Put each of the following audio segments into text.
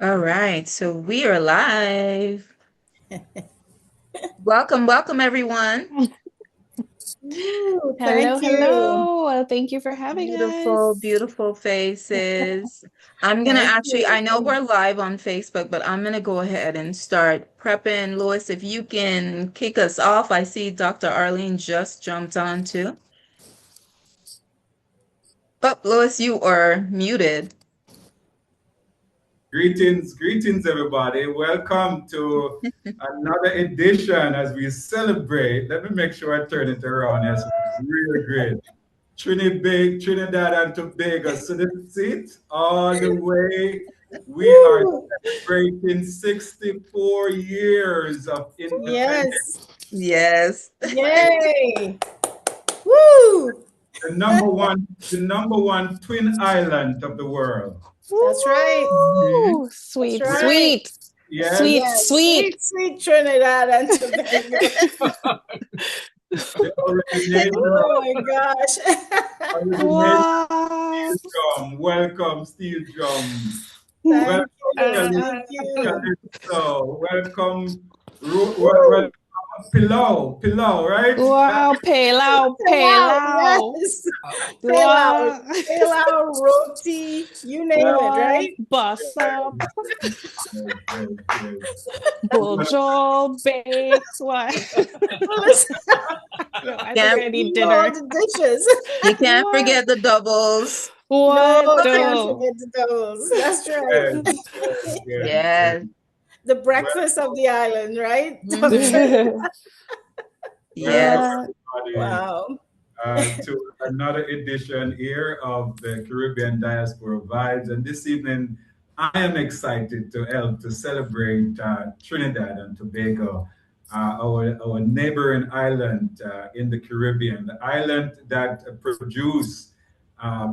All right, so we are live. Welcome, everyone. Ooh, Hello, thank you. hello. Well, thank you for having Beautiful, us. beautiful faces. I'm gonna Thank actually, I know you. we're live on Facebook, but I'm gonna go ahead and start prepping. Lois, if you can kick us off. I see Dr. Arlene just jumped on too. But Lois, you are muted. Greetings, everybody. Welcome to another edition as we celebrate. Let me make sure I turn it around. Yes, really great. Trinidad and Tobago. So this it all the way. We are Woo. celebrating 64 years of independence. Yes. Yes. Yay. Woo. The number one twin island of the world. That's right. Mhm. Woo! That's Sweet, right. sweet, Yes, sweet, Yes. sweet. Sweet, sweet Trinidad and Tobago. the origination Oh my gosh. Origination Wow. Steel Drum. Welcome, Steel Drum. Welcome, Thank you. Uh, Thank you. Calypso. Welcome, Woo. Pilau, right? wow, Pelau, Wow. Pelau. Yes. Palau. Wow. Palau, roti, you name it, Wow. right? Bus up, Yes, yes, yes. Well, buljo, baked. What? Well, listen, No, I think Can't, I we need know all dinner. the dishes. you can't What? forget the doubles. No, What? can't No. forget those. That's yes, right. yes, yes, yes. Yes. The Well, breakfast of the island, right? Hmm. welcome, Yes. What? everybody, Wow. to another edition here of the Caribbean Diaspora Vibes. And this evening, I am excited to help to celebrate Trinidad and Tobago, our neighboring island in the Caribbean, the island that produce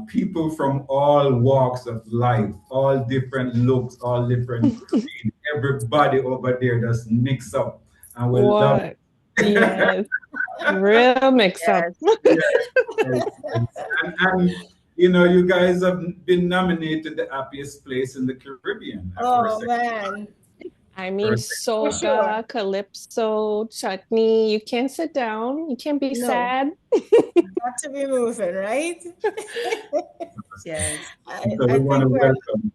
people from all walks of life, all different looks, all different cuisine. Everybody over there just mix up, and we love What? Yes. Real mix up. Yes. it. Yes, yes. And you guys have been nominated the happiest place in the Caribbean for a Oh second, man, I for mean, a second for time. sure. soga, calypso, chutney. You can't sit down. You can't be No, sad. not to be moving, right? Yes. So I we want to think we're. welcome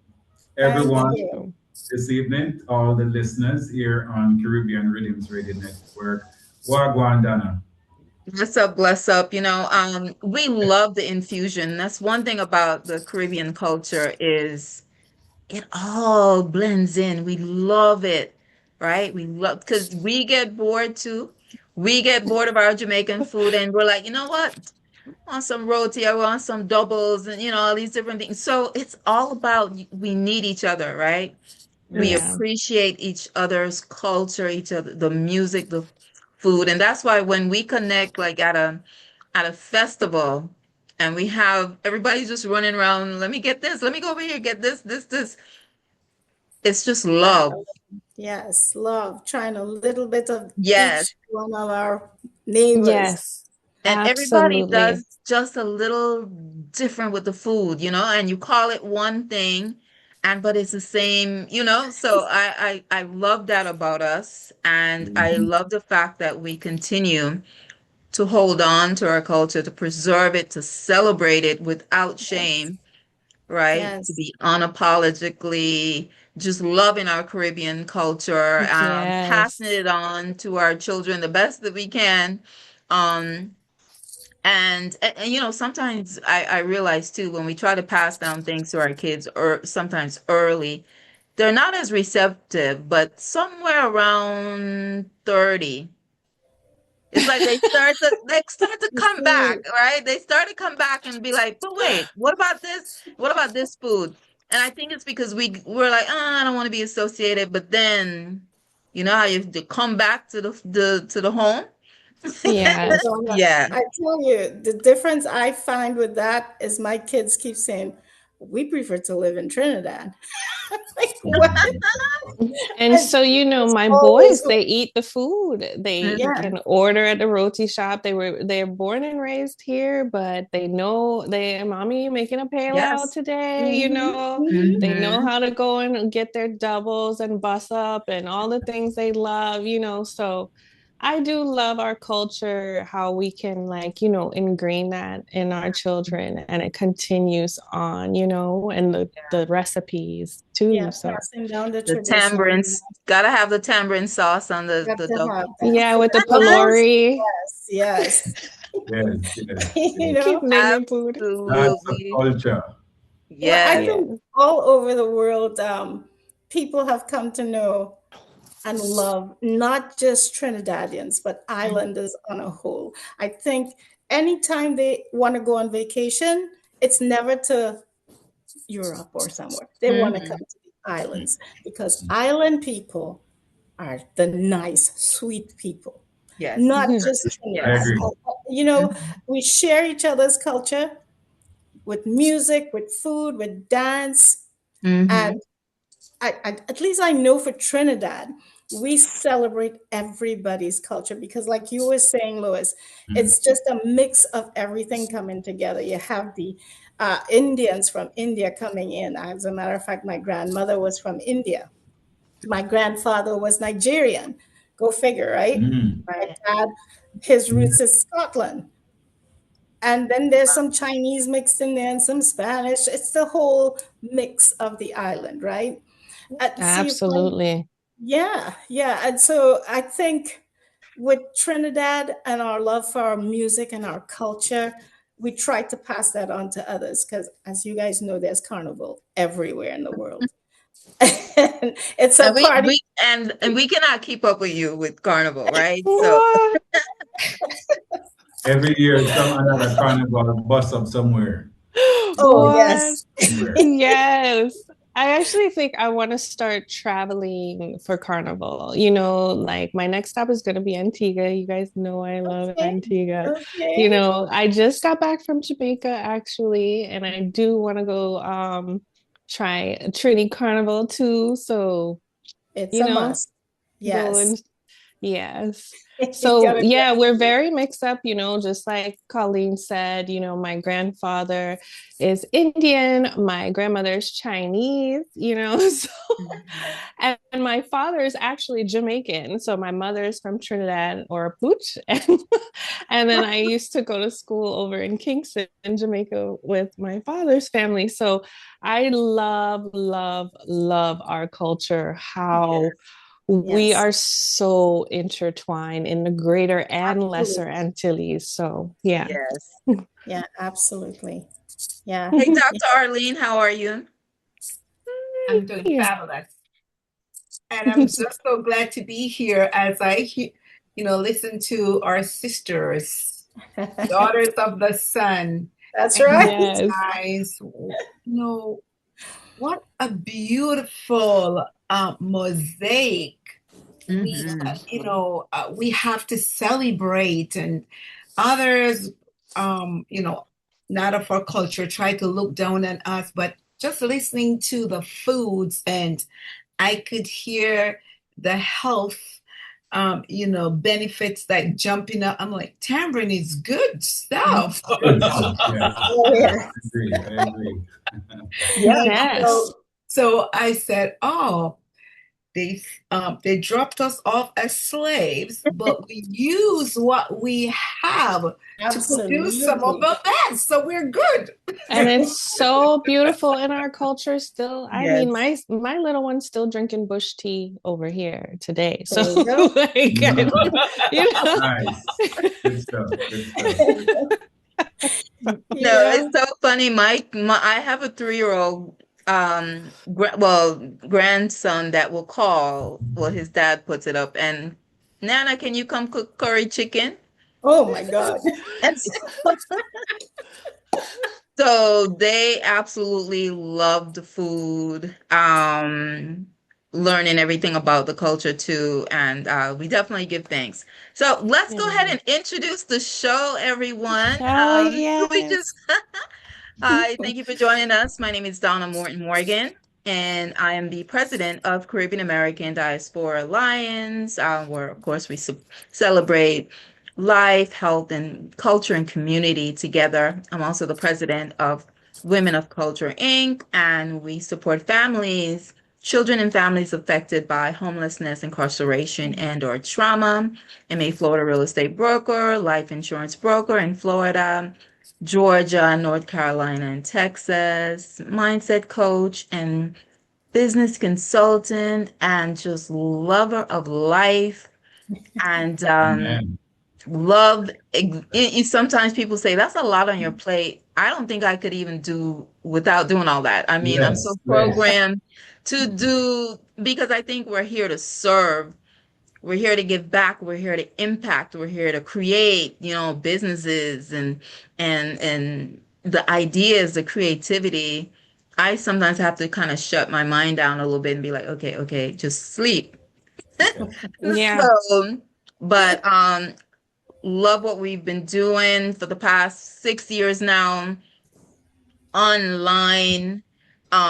Thank everyone you. this evening, all the listeners here on Caribbean Rhythms Radio Network. Wagwan Donna. Bless up. We love the infusion. That's one thing about the Caribbean culture is it all blends in. We love it, right? We love because we get bored too. We get bored of our Jamaican food and we're like, you know what? I want some roti, I want some doubles and all these different things. So it's all about we need each other, right? We Yeah. Yes. appreciate each other's culture, each other, the music, the food. And that's why when we connect like at a festival and we have everybody just running around, let me get this, let me go over here, get this. It's just love. Wow. Yes. Love. Trying a little bit of Yes. each one of our neighbors. Yes. And everybody Absolutely. does just a little different with the food, and you call it one thing, and but it's the same. So I love that about us, and I Mhm. love the fact that we continue to hold on to our culture, to preserve it, to celebrate it without Yes. shame, right? To Yes. be unapologetically just loving our Caribbean culture, passing Yes. it on to our children the best that we can. Um, and sometimes I realize too when we try to pass down things to our kids or sometimes early, they're not as receptive, but somewhere around 30, it's like they start to come back, Mhm. right? They start to come back and be like, but wait, what about this? What about this food? And I think it's because we're like, oh, I don't want to be associated, but then you know how you have to come back to the home? Yes. Donna, Yeah. I tell you, the difference I find with that is my kids keep saying, we prefer to live in Trinidad. Like, what? And so, It's my always boys, they eat the food. They yeah, can order at the roti shop. They're born and raised here, but they know mommy making a payout Yes. today, They know Mm-hmm. how to go and get their doubles and bus up and all the things they love, So I do love our culture, how we can ingrain that in our children and it continues on, and the recipes too. yeah, So passing down the The tradition. tambourines, gotta have the tambourine sauce on Got the to have double. that. yeah, with the Doubles? pylori. Yes, Yes, yes, you yes. Keep know. naming food. That's a Absolutely. culture. Well, I Yes. Yeah. think all over the world, people have come to know and love not just Trinidadians, but islanders on a whole. I think anytime they want to go on vacation, it's never to Europe or somewhere. They want to come Mm-hmm. to the islands because island people are the nice, sweet people, Yes. not just I Trinidad. Yes. agree. Mm-hmm. We share each other's culture with music, with food, with dance, Mm-hmm. and at least I know for Trinidad, we celebrate everybody's culture because, like you were saying, Lois, Mhm. it's just a mix of everything coming together. You have the Indians from India coming in. As a matter of fact, my grandmother was from India. My grandfather was Nigerian. Go figure, right? Mhm. My Right. dad, his roots is Scotland. And then there's some Chinese mixed in there and some Spanish. It's the whole mix of the island, right? So you find, Absolutely. yeah, yeah. And so I think with Trinidad and our love for our music and our culture, we try to pass that on to others because, as you guys know, there's carnival everywhere in the world. And it's a And party. and we cannot keep up with you with Carnival, right? So What? Every year, some another carnival bust up somewhere. Oh, What? yes. Somewhere. Yes. I actually think I want to start traveling for Carnival. Like my next stop is going to be Antigua. You guys know I love Okay. Antigua. Okay. I just got back from Jamaica actually, and I do want to go try Trinity Carnival too. So, It's you a know, must. go Yes. and yes. You So, gotta yeah, we're definitely. very mixed up, just like Colleen said, my grandfather is Indian, my grandmother's Chinese, so Mhm. and my father is actually Jamaican. So my mother is from Trinidad or Pooch. And then I used to go to school over in Kingston, Jamaica with my father's family. So I love, love, love our culture, how Yes. we Yes. are so intertwined in the greater and lesser Absolutely. Antilles. So, yeah. Yes. Yeah, absolutely. Yeah. Hey, Yeah. Dr. Arlene, how are you? I'm doing Yeah. fabulous. And I'm just so glad to be here as listen to our sisters, daughters of the sun. That's And right. Yes. guys, what a beautiful mosaic Mm-hmm. we have to celebrate, and others, not of our culture, try to look down on us, but just listening to the foods, and I could hear the health, benefits that jumping up. I'm like, tamarind is good stuff. Good stuff. Yes. Oh, Yes. yeah. I agree. I agree. Yeah. And Yes. so I said, oh, they dropped us off as slaves, but we use what we have to produce some of Absolutely. the best. So we're good. And it's so beautiful in our culture still. I mean, Yes. my little one's still drinking bush tea over here today. So There you go. like, Mhm. you know. Nice. Good stuff. Good stuff. No, Yeah. it's so funny. I have a 3-year-old grandson that will call. Well, his dad puts it up and Nana, can you come cook curry chicken? Oh my God. And so they absolutely love the food, learning everything about the culture too, and we definitely give thanks. So let's go ahead Yeah. and introduce the show, everyone. Oh We just yes. Hi, thank you for joining us. My name is Donna Morton Morgan. and I am the president of Caribbean American Diaspora Alliance, where, of course, we celebrate life, health, and culture and community together. I'm also the president of Women of Culture, Inc., and we support families, children and families affected by homelessness, incarceration, and/or trauma. I'm a Florida real estate broker, life insurance broker in Florida, Georgia, North Carolina, and Texas, mindset coach, and business consultant, and just lover of life. And Amen. love sometimes people say that's a lot on your plate. I don't think I could even do without doing all that. I mean, I'm so Yes, yes. programmed to do because I think we're here to serve. We're here to give back. We're here to impact. We're here to create, businesses and the ideas, the creativity. I sometimes have to kind of shut my mind down a little bit and be like, okay, okay, just sleep. Yeah. So, but love what we've been doing for the past 6 years now online,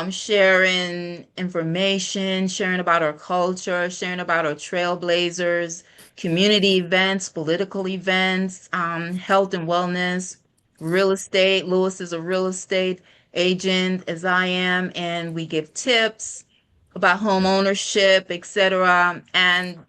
sharing information, sharing about our culture, sharing about our trailblazers, community events, political events, health and wellness, real estate. Lewis is a real estate agent, as I am, and we give tips about home ownership, etc. And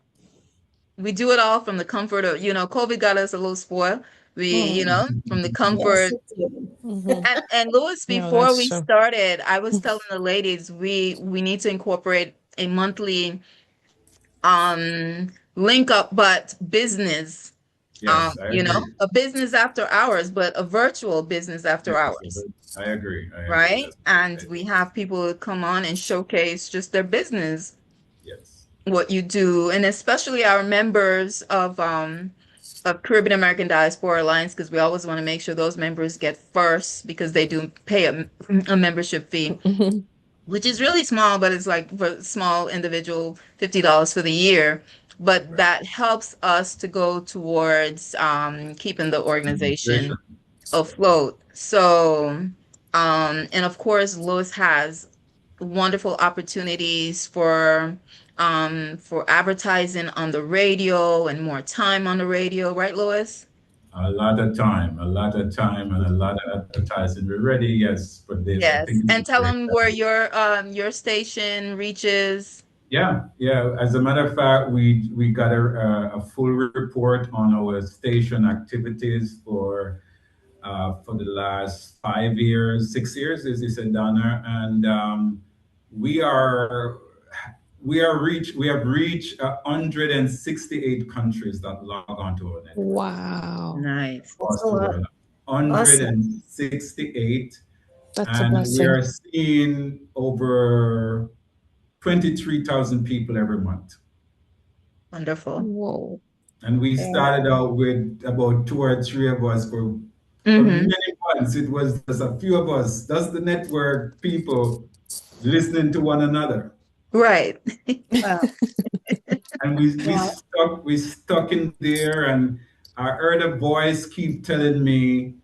we do it all from the comfort of, COVID got us a little spoiled. From the Yes, comfort. it did. Mhm. And Louis, No, before that's we true. started, I was telling the ladies we need to incorporate a monthly link up, but business, Yes, I agree. a business after hours, but a virtual business after Yes, hours, I agree. I agree. right? That's a And good we idea. have people come on and showcase just their business, Yes. what you do, and especially our members of Caribbean American Diaspora Alliance, because we always want to make sure those members get first because they do pay a membership fee, Mhm. which is really small, but it's like for small individual, $50 for the year. But Right. that helps us to go towards keeping the organization Administration. afloat. So, and of course, Lois has wonderful opportunities for advertising on the radio and more time on the radio, right, Lois? A lot of time, and a lot of advertising. We're ready, yes, for this. I Yes. think it's And a tell great them where idea. your station reaches. Yeah, yeah. As a matter of fact, we got a full report on our station activities for the last 5 years, 6 years, as you said, Donna, and we are we have reached 168 countries that log onto our network Wow. Nice. That's across a the lot. world. Awesome. 168, That's a and we blessing. are seeing over 23,000 people every month. Wonderful. Whoa. And we Yeah. started out with about two or three of us for Mm-hmm. many months. It was just a few of us. That's the network people listening to one another. Right. Wow. And we Wow. stuck in there, and I heard a voice keep telling me,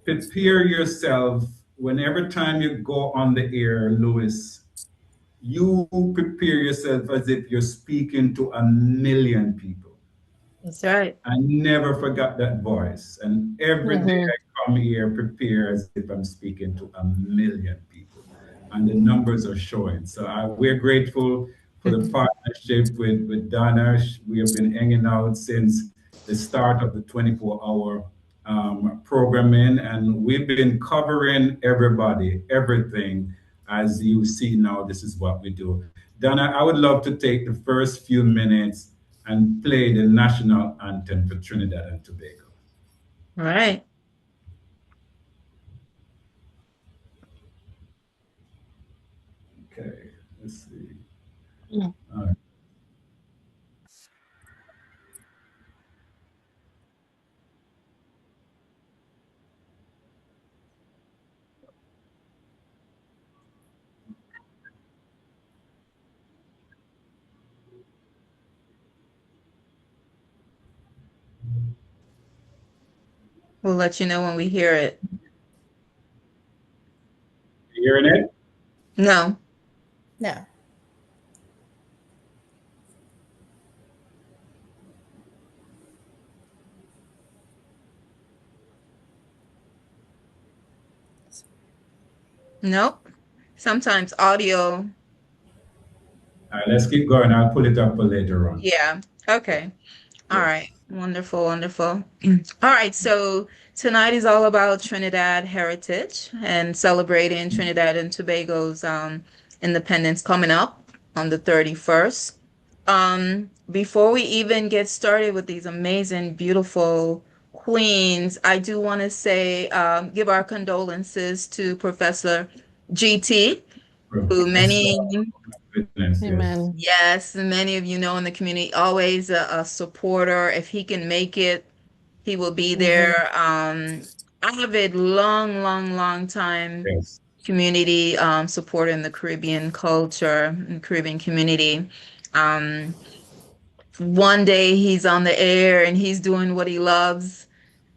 prepare yourself whenever time you go on the air, Lewis, you prepare yourself as if you're speaking to 1 million people. That's right. I never forgot that voice. And every day Mhm. I come here prepared as if I'm speaking to 1 million people. And the numbers are showing. So we're grateful for the partnership with Donna. We have been hanging out since the start of the 24-hour programming. And we've been covering everybody, everything. As you see now, this is what we do. Donna, I would love to take the first few minutes and play the national anthem for Trinidad and Tobago. All right. Okay, let's see. Mm. All right. We'll let you know when we hear it. You hearing it? No. No. Nope. Sometimes audio. All right, let's keep going. I'll pull it up for later on. Yeah. Okay. All Yes. right. Wonderful, wonderful. All right. So tonight is all about Trinidad heritage and celebrating Trinidad and Tobago's independence coming up on the 31st. Before we even get started with these amazing, beautiful queens, I do want to say, give our condolences to Professor GT, who Yes, many, goodness, yes. Amen. yes, many of you know in the community, always a supporter. If he can make it, he will be there. I have a long, long, long time Yes. community supporter in the Caribbean culture and Caribbean community. Um, one day he's on the air and he's doing what he loves,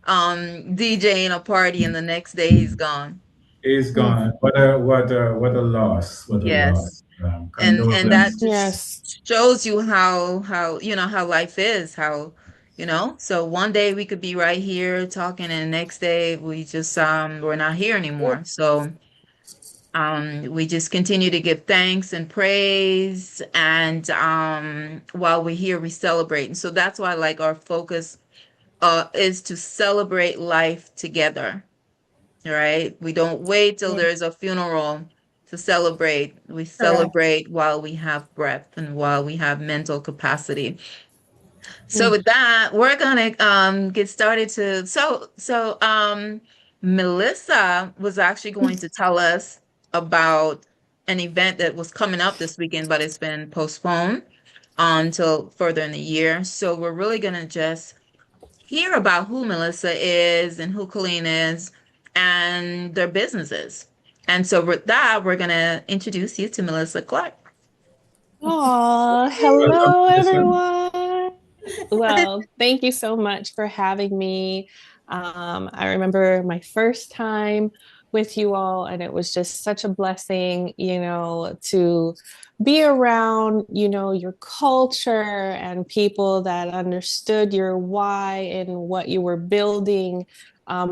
DJing a party, and the next day he's gone. He's Mm. gone. What a loss. What a Yes. loss. And that Condolences. Yes. just shows you how how life is, how so one day we could be right here talking and the next day we just we're not here anymore. So we just continue to give thanks and praise, and while we're here we celebrate. And so that's why like our focus is to celebrate life together, right? We don't wait till there's a funeral to celebrate. We Correct. celebrate while we have breath and while we have mental capacity. So Mm. with that, we're gonna get started to Melissa was actually going to tell us about an event that was coming up this weekend, but it's been postponed until further in the year. So we're really gonna just hear about who Melissa is and who Colleen is and their businesses. And so with that, we're gonna introduce you to Melissa Clarke. Oh, Welcome, hello, Jason. everyone. Well, thank you so much for having me. I remember my first time with you all, and it was just such a blessing, to be around, your culture and people that understood your why and what you were building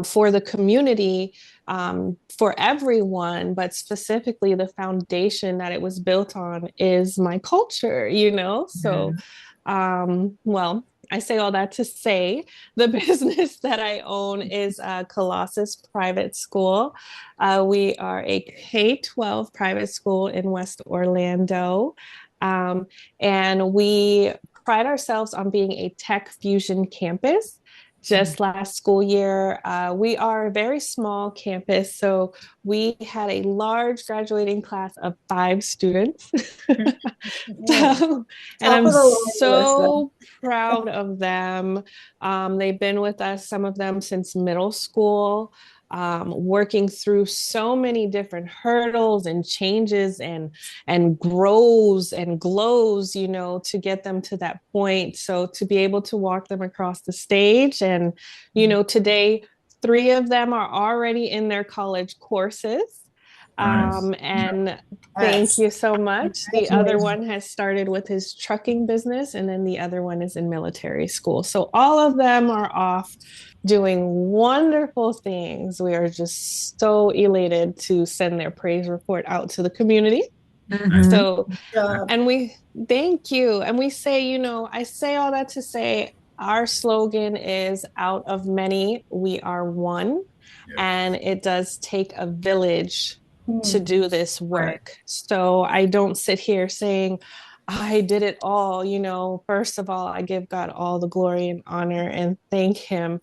for the community, for everyone, but specifically the foundation that it was built on is my culture. So, well, I say all that to say the business that I own is Colossus Private School. We are a K-12 private school in West Orlando. Um, and we pride ourselves on being a tech fusion campus. Just last school year, we are a very small campus, so we had a large graduating class of 5 students. So, and Top I'm of the line, Melissa. so proud of them. They've been with us, some of them since middle school, working through so many different hurdles and changes and grows and glows, to get them to that point. So to be able to walk them across the stage, and today 3 of them are already in their college courses. Nice. And thank Yes. you so much. The other Congratulations. one has started with his trucking business, and then the other one is in military school. So all of them are off doing wonderful things. We are just so elated to send their praise report out to the community. Mhm. So, Job. and we thank you. And we say, I say all that to say our slogan is out of many, we are one. Yes. And it does take a village to Mm. do this Right. work. So I don't sit here saying, I did it all. First of all, I give God all the glory and honor and thank Him,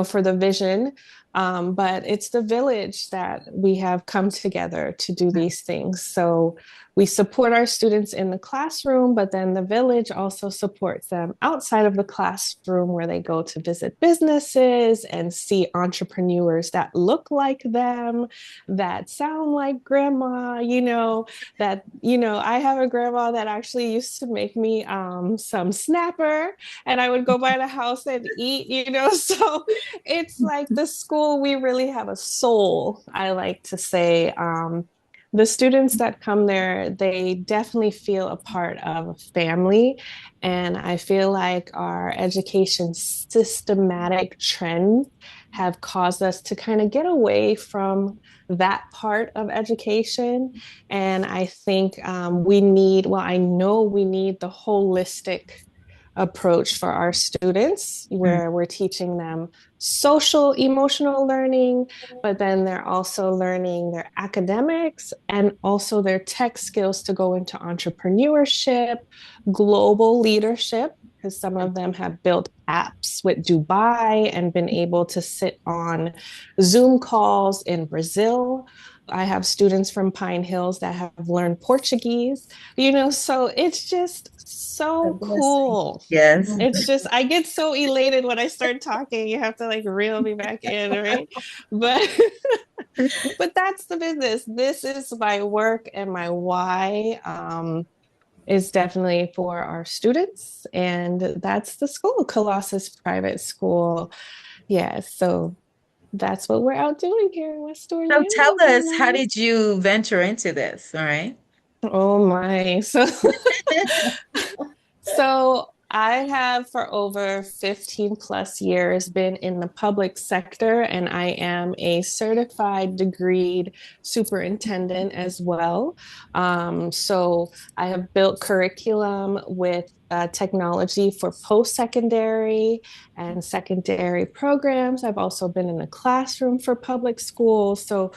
for the vision. But it's the village that we have come together to do these things. So we support our students in the classroom, but then the village also supports them outside of the classroom, where they go to visit businesses and see entrepreneurs that look like them, that sound like grandma, I have a grandma that actually used to make me some snapper, and I would go by the house and eat. So it's like the school, we really have a soul, I like to say. the students that come there, they definitely feel a part of a family. And I feel like our education systematic trends have caused us to kind of get away from that part of education. And I think we need, well, I know we need the holistic approach for our students where we're teaching them social emotional learning, but then they're also learning their academics and also their tech skills to go into entrepreneurship, global leadership, because some of them have built apps with Dubai and been able to sit on Zoom calls in Brazil. I have students from Pine Hills that have learned Portuguese, so it's just so cool. Yes. It's just, I get so elated when I start talking. You have to like reel me back in, right? But but that's the business. This is my work and my why is definitely for our students. And that's the school, Colossus Private School. Yeah, so that's what we're out doing here in West So Orlando. tell us, how did you venture into this? All right. Oh my. So I have for over 15 plus years been in the public sector, and I am a certified degreed superintendent as well. So I have built curriculum with technology for post-secondary and secondary programs. I've also been in the classroom for public schools. So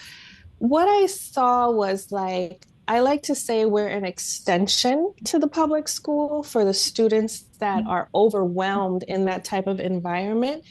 what I saw was like, I like to say we're an extension to the public school for the students that are overwhelmed in that type of environment.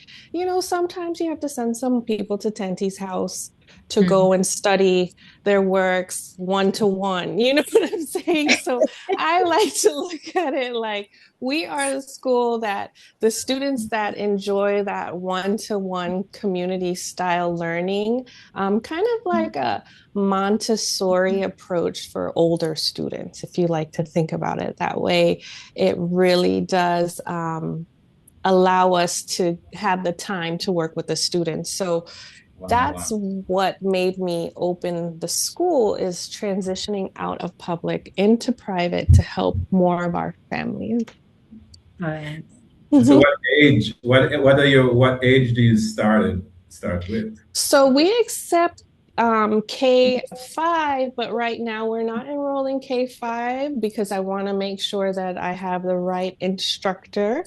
Sometimes you have to send some people to Tenty's house to go and study their works one to one. You know what I'm saying? So I like to look at it like we are the school that the students that enjoy that one-to-one community style learning, kind of like a Montessori approach for older students, if you like to think about it that way. It really does allow us to have the time to work with the students. So that's what made me open the school, is transitioning out of public into private to help more of our families. Right. So what age? What age do you start with? So we accept K5, but right now we're not enrolling K5 because I want to make sure that I have the right instructor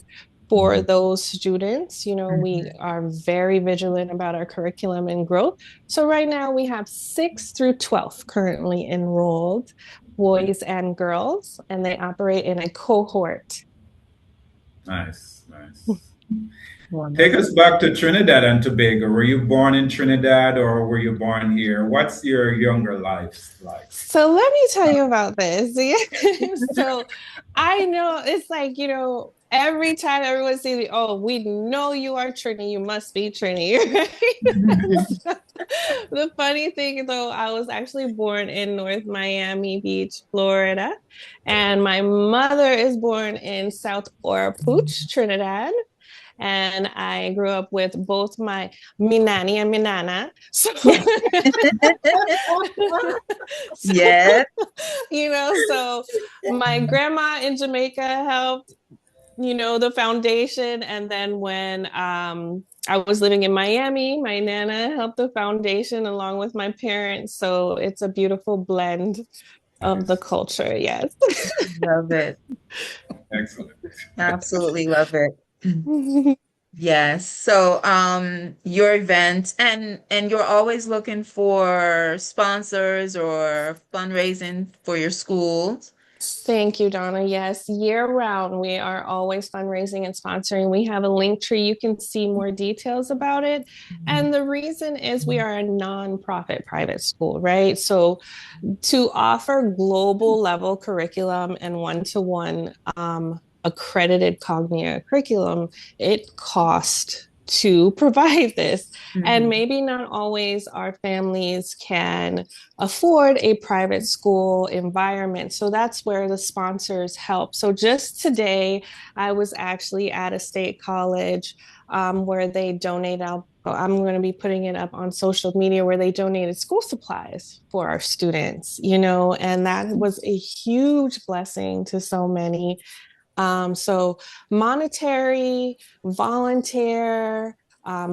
for those students. We are very vigilant about our curriculum and growth. So right now we have 6 through 12 currently enrolled, boys and girls, and they operate in a cohort. Nice. Take us back to Trinidad and Tobago. Were you born in Trinidad or were you born here? What's your younger life like? So let me tell you about this. So I know it's like, every time everyone sees me, oh, we know you are Trini. You must be Trini. The funny thing, though, I was actually born in North Miami Beach, Florida, and my mother is born in South Orapooch, Trinidad. And I grew up with both my nanny and my nana. So, Yeah. So my grandma in Jamaica helped, the foundation. And then when I was living in Miami, my nana helped the foundation along with my parents. So it's a beautiful blend of the culture. Yes. Love it. Excellent. Absolutely love it. Yes. So your event, and you're always looking for sponsors or fundraising for your schools. Thank you, Donna. Yes, year round, we are always fundraising and sponsoring. We have a link tree. You can see more details about it. And the reason is we are a nonprofit private school, right? So to offer global level curriculum and one-to-one accredited cognitive curriculum, it costs to provide this. And maybe not always our families can afford a private school environment. So that's where the sponsors help. So just today, I was actually at a state college where they donate out I'm going to be putting it up on social media where they donated school supplies for our students, you know, and that was a huge blessing to so many. So monetary, volunteer,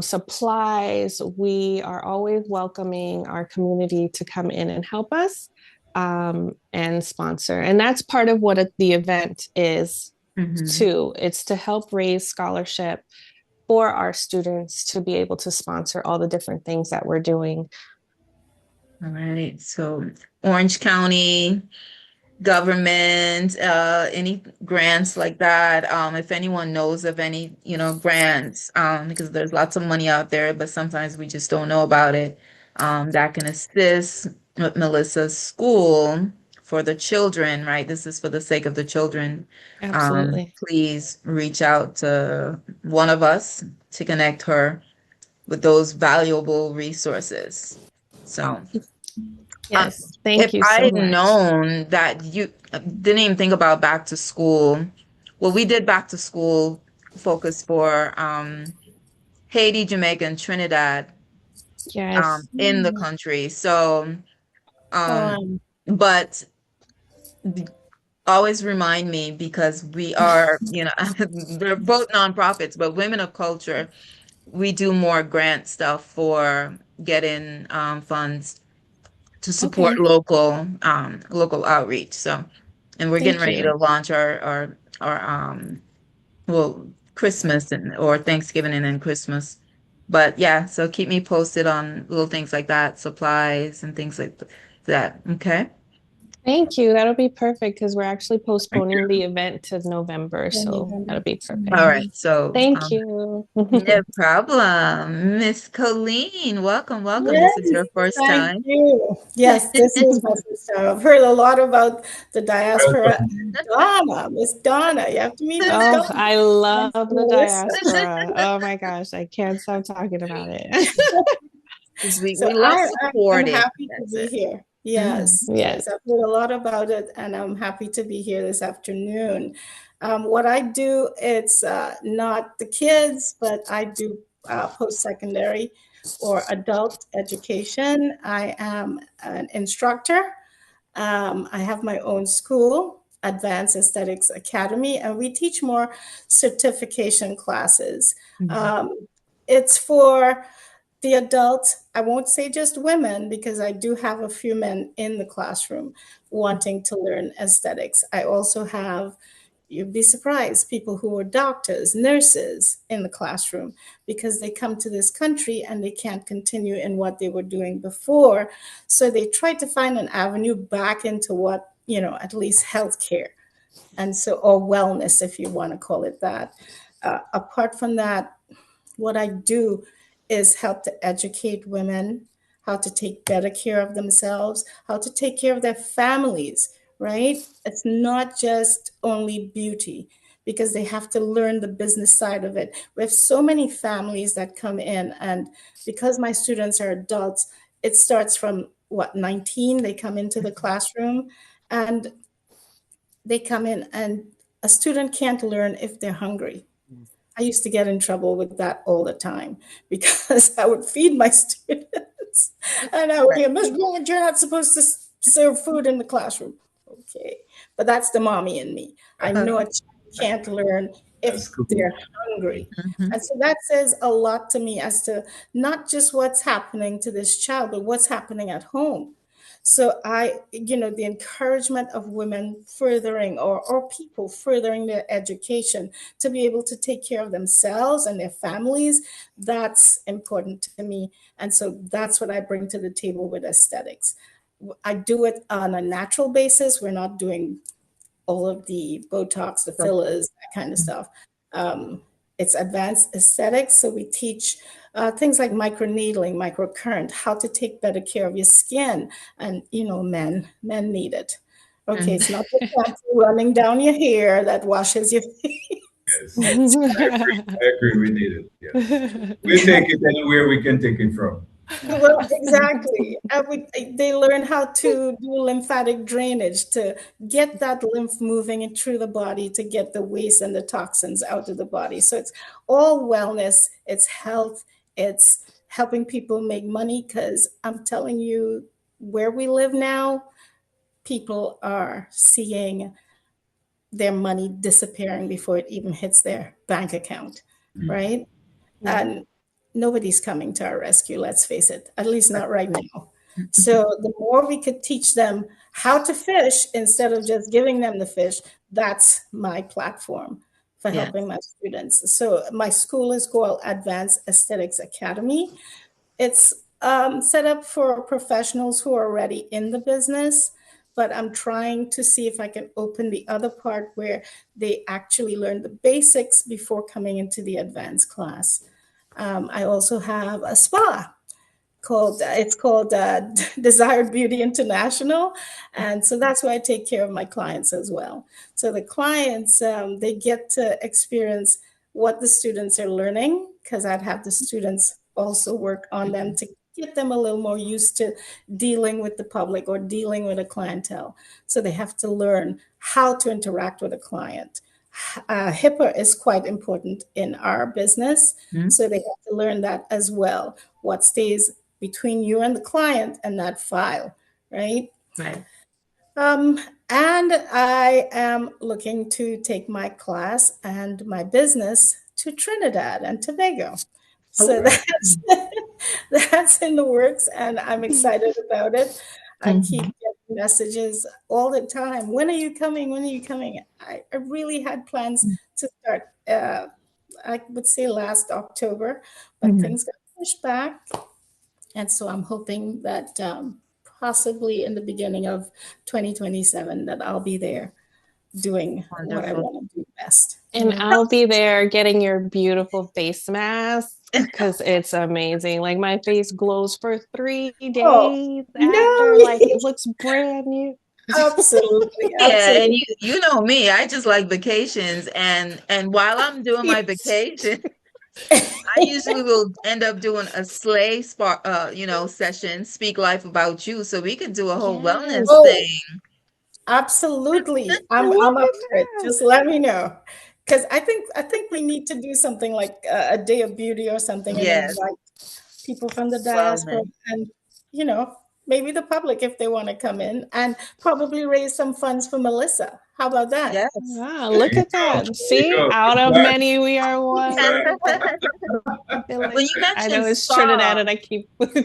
supplies, we are always welcoming our community to come in and help us and sponsor. And that's part of what the event is too. It's to help raise scholarship for our students to be able to sponsor all the different things that we're doing. All right. So Orange County government, any grants like that. If anyone knows of any, grants, because there's lots of money out there, but sometimes we just don't know about it, that can assist with Melissa's school for the children, right? This is for the sake of the children. Absolutely. Please reach out to one of us to connect her with those valuable resources. So yes, thank you so if I'd much. known that you didn't even think about back to school, well, we did back to school focus for Haiti, Jamaica, and Trinidad Yes. in the country. So, Fun. but always remind me because we are, they're both nonprofits, but Women of Culture, we do more grant stuff for getting funds to support Okay. local outreach. So, and we're getting Thank ready you. to launch our well, Christmas or Thanksgiving and then Christmas. But yeah, so keep me posted on little things like that, supplies and things like that. Okay. Thank you. That'll be perfect because we're actually Thank postponing you. the event to November. So that'll be perfect. All right. So, Thank you. no problem. Miss Colleen, welcome, welcome. This is Yes, your first thank time. you. Yes, this is my first time. I've heard a lot about the diaspora. Welcome. Donna, Miss Donna, you have to meet Miss Oh, Donna. I love Miss the Melissa. diaspora. Oh my gosh, I can't stop talking about it. 'Cause we, So we love I'm supporting. happy to That's be it. here. Mhm. Yes, Yes. yes, I've heard a lot about it, and I'm happy to be here this afternoon. What I do, it's not the kids, but I do post-secondary or adult education. I am an instructor. I have my own school, Advanced Aesthetics Academy, and we teach more certification classes. Mhm. It's for the adults. I won't say just women because I do have a few men in the classroom wanting to learn aesthetics. I also have, you'd be surprised, people who are doctors, nurses in the classroom because they come to this country and they can't continue in what they were doing before. So they try to find an avenue back into what, at least healthcare. And so, or wellness, if you want to call it that. Apart from that, what I do is help to educate women how to take better care of themselves, how to take care of their families, right? It's not just only beauty because they have to learn the business side of it. We have so many families that come in, and because my students are adults, it starts from what, 19, they come into the classroom and they come in, and a student can't learn if they're hungry. I used to get in trouble with that all the time because I would feed my students and I would hear, Miss Blunt, you're not supposed to serve food in the classroom. Okay. But that's the mommy in me. I know a child can't learn if That's cool. they're hungry. Mhm. And so that says a lot to me as to not just what's happening to this child, but what's happening at home. So the encouragement of women furthering or people furthering their education to be able to take care of themselves and their families, that's important to me. And so that's what I bring to the table with aesthetics. I do it on a natural basis. We're not doing all of the Botox, the fillers, that kind of stuff. It's advanced aesthetics. So we teach things like microneedling, microcurrent, how to take better care of your skin. And, men need it. Okay, it's not the shampoo running down your hair that washes your Yes. I agree. We need it. Yes. We take it anywhere we can take it from. Well, exactly. They learn how to do lymphatic drainage to get that lymph moving in through the body to get the waste and the toxins out of the body. So it's all wellness, it's health, It's helping people make money, because I'm telling you, where we live now, people are seeing their money disappearing before it even hits their bank account, right? Yeah. And nobody's coming to our rescue, let's face it, at least not right now. So the more we could teach them how to fish instead of just giving them the fish, that's my platform for Yeah. helping my students. So my school is called Advanced Aesthetics Academy. It's set up for professionals who are already in the business, but I'm trying to see if I can open the other part where they actually learn the basics before coming into the advanced class. I also have a spa called it's called Desired Beauty International, and so that's where I take care of my clients as well. So the clients, they get to experience what the students are learning, because I'd have the students also work on them to get them a little more used to dealing with the public or dealing with a clientele. So they have to learn how to interact with a client. HIPAA is quite important in our business, so they have to learn that as well. What stays between you and the client and that file, right? Right. And I am looking to take my class and my business to Trinidad and Tobago. So that's in the works, and I'm excited about it. I keep getting messages all the time. When are you coming? When are you coming? I really had plans to start, I would say last October, but things got pushed back. And so I'm hoping that possibly in the beginning of 2027 that I'll be there doing what I Wonderful. want to do best. And I'll be there getting your beautiful face mask because it's amazing. Like my face glows for 3 Oh, days after, no, like it looks brand new. absolutely, Yeah, and absolutely. you know me, I just like vacations, and while I'm doing my vacation, I usually will end up doing a slay spark session, speak life about you, so we could do a whole wellness Yes. Oh, thing. absolutely. I'm Look up at for it. that. Just let me know. Because I think we need to do something like a day of beauty or something and Yes, invite people from the diaspora wellness. and, you know, maybe the public if they want to come in, and probably raise some funds for Melissa. How about that? Yes. Wow, There look you at go. that. There you See, go. out of many we are one. I feel When like you I know mentioned it's Trinidad spa, and I keep when you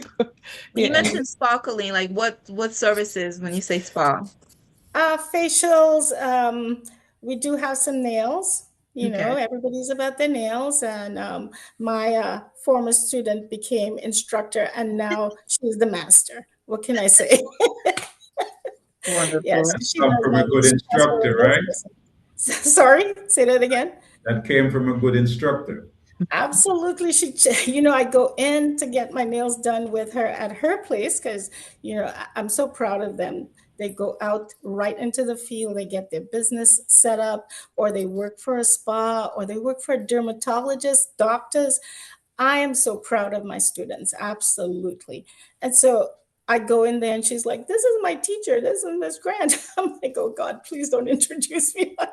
yeah. mentioned spa, Colleen, like what services when you say spa? Facials. We do have some nails. You know, Okay. everybody's about their nails. And my former student became instructor, and now she's the master. What can I say? Yes, Wonderful. she Come does from my a good instructor, right? business. Sorry, say that again. That came from a good instructor. Absolutely. I go in to get my nails done with her at her place because, I'm so proud of them. They go out right into the field, they get their business set up, or they work for a spa, or they work for a dermatologist, doctors. I am so proud of my students. Absolutely. And so I go in there and she's like, "This is my teacher. This is Miss Grant." I'm like, "Oh God, please don't introduce me like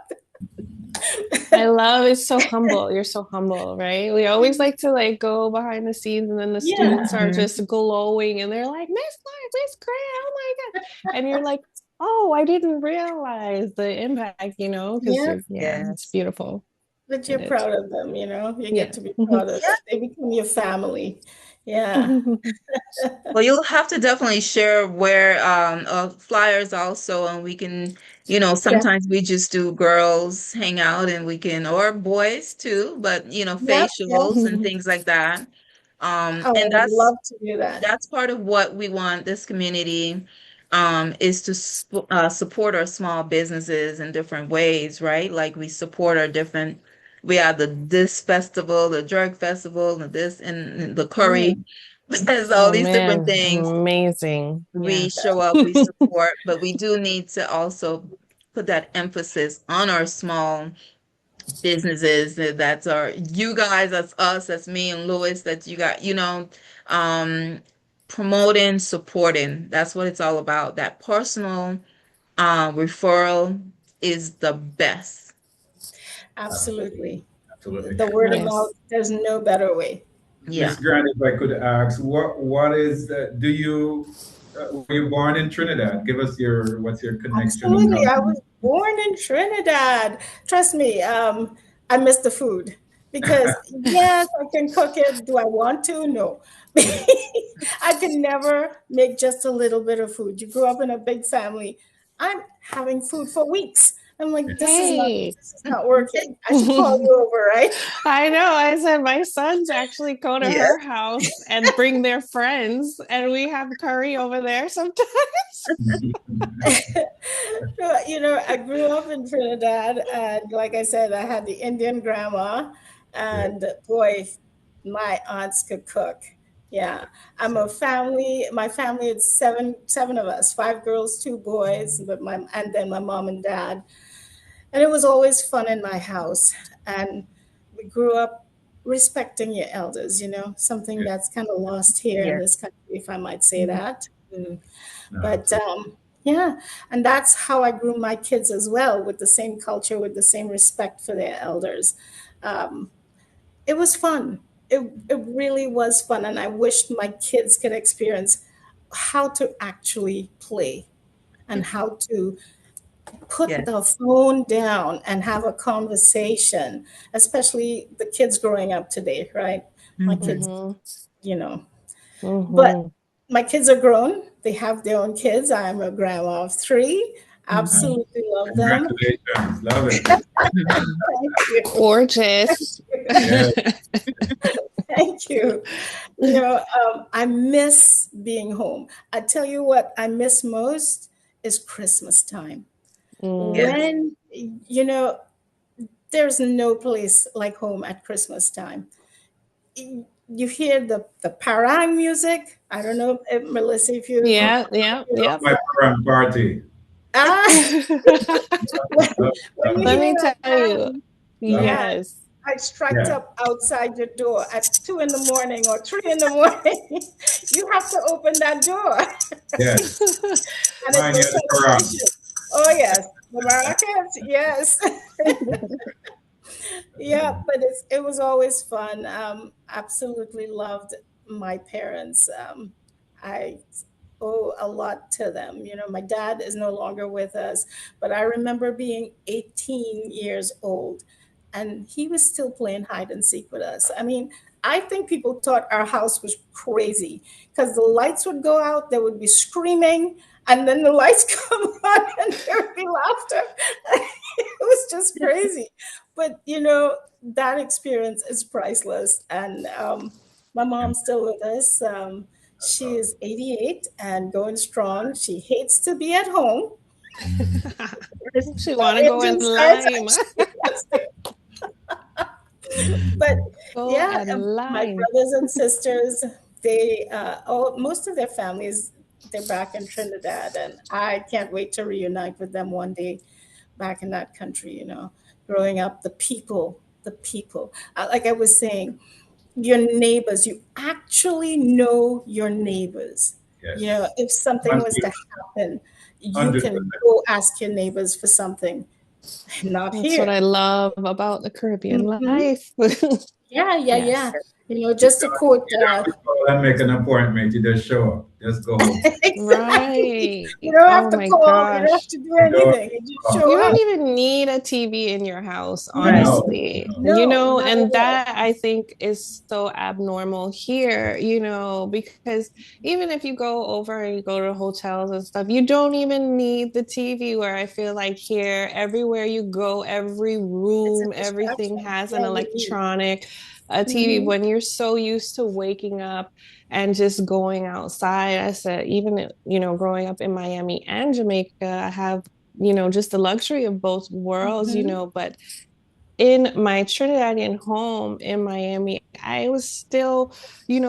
I love it's so humble. You're so humble, right? We always like to like go behind the scenes and then the Yeah, students are just glowing and they're like, Miss Clarke, Miss Grant, oh my God. And you're like, oh, I didn't realize the impact, because yeah. yeah, it's Yes. beautiful. But you're It is. proud of them, you Yeah. get to be proud of them. They become your family. Yeah. Well, you'll have to definitely share where flyers also, and we can, Yeah. sometimes we just do girls hang out and we can, or boys too, but Yep. Yep. facials and things like that. Oh, And I would love to do that. that's part of what we want this community is to support our small businesses in different ways, right? Like we support our different, we have the this festival, the jerk festival, and this and the curry. Mm, There's all Oh these different man, things. amazing. We Yes. show up, we support, but we do need to also put that emphasis on our small businesses. That's our you guys, that's us, that's me and Louis, that you got, um promoting, supporting. That's what it's all about. That personal referral is the best. absolutely. Absolutely. The word of mouth, Yes. there's no better way. Yeah. Miss Grant, if I could ask, what is were you born in Trinidad? Give us what's your connection and Absolutely. how? I was born in Trinidad. Trust me, I miss the food because, yes, I can cook it. Do I want to? No. I can never make just a little bit of food. You grew up in a big family. I'm having food for weeks. I'm like, Hey. this is not working. I should call you over, right? I know. I said my sons actually go to Yeah. her house and bring their friends, and we have curry over there sometimes. I grew up in Trinidad, and like I said, I had the Indian grandma, Yeah. and boy, my aunts could cook. Yeah, my family is seven of us, five girls, two boys, and then my mom and dad. And it was always fun in my house. And we grew up respecting your elders, something Yeah. that's kind of lost here in Yeah. this country, if I might say that. No, But absolutely. yeah, and that's how I grew my kids as well, with the same culture, with the same respect for their elders. Um, it was fun. It really was fun. And I wished my kids could experience how to actually play and how to put Yeah. the phone down and have a conversation, especially the kids growing up today, right? My Mhm. kids, Mm-hmm. you know, but Mm-hmm. my kids are grown. They have their own kids. I'm a grandma of three. Mhm. Absolutely love them. Congratulations. Love it. Mhm. Thank you. Gorgeous. Yeah. Thank you. I miss being home. I tell you what I miss most is Christmas time. Mm. Yes. When, you know, there's no place like home at Christmas time. You hear the parang music. I don't know, Melissa, if you, Yeah, yeah, you know, yep. My parent party. ah, when, Love, when you Let hear me that tell you. parang, love it. yeah, Yes. I striked Yeah. up outside your door at 2 in the morning or 3 in the morning. You have to open that door, Yes. and it's Mine a here the Quran. celebration. Oh yes, the maracas, yes. Yeah, but it was always fun. Absolutely loved my parents. I owe a lot to them. My dad is no longer with us, but I remember being 18 years old and he was still playing hide and seek with us. I mean, I think people thought our house was crazy because the lights would go out, there would be screaming, and then the lights come on and there would be laughter. It was just crazy. But that experience is priceless. And my mom's still with us. She is 88 and going strong. She hates to be at home. She The want to go in engine starts lime. and she wants to. But Go yeah, and my lime. brothers and sisters, most of their families, they're back in Trinidad, and I can't wait to reunite with them one day back in that country. Growing up, the people. Like I was saying, your neighbors, you actually know your neighbors. Yes. If something was to happen, you 100%. can go ask your neighbors for something. Not That's what here. I love about the Caribbean Mhm. life. Yeah, yeah, Yes. yeah. Just to quote, You don't have to call and make an appointment. You just show up. Just go home. exactly. Right. You don't have Oh to my call. You don't have gosh. to do You don't anything. You just come. You show don't up. even need a TV in your house, Right. No. honestly. No. No, not at And all. that I think is so abnormal here, because even if you go over and you go to hotels and stuff, you don't even need the TV, where I feel like here, everywhere you go, every It's a room, everything distraction. has an Yeah, you need. electronic, a TV. Hmm. When you're so used to waking up and just going outside, I said, even, growing up in Miami and Jamaica, I have just the luxury of both worlds, Hmm. but in my Trinidadian home in Miami, I was still,